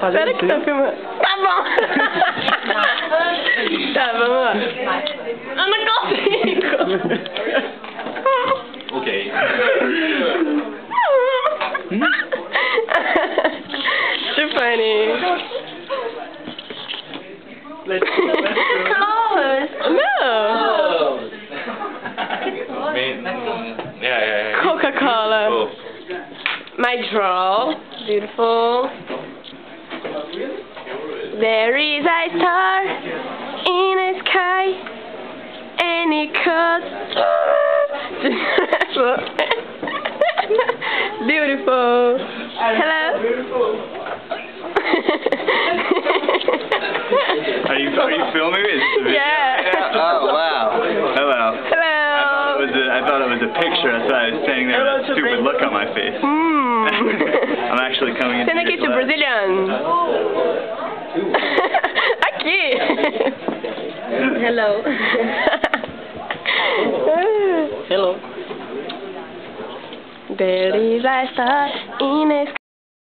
Sério que tá filmando? Tá bom! Tá, vamos lá. Eu não consigo! Ok. Too funny. Let's Close! No! Yeah. Coca-Cola. Cool. My draw. Beautiful. There is a star in the sky, and it goes beautiful. Hello. Are you filming it? Yeah. Oh wow. Hello. Hello. I thought it was a picture. That's why I was standing there with a stupid look on my face. I'm actually coming in. Send aqui to Brazilian. Aqui. Hello. Hello. There is a star in the sky.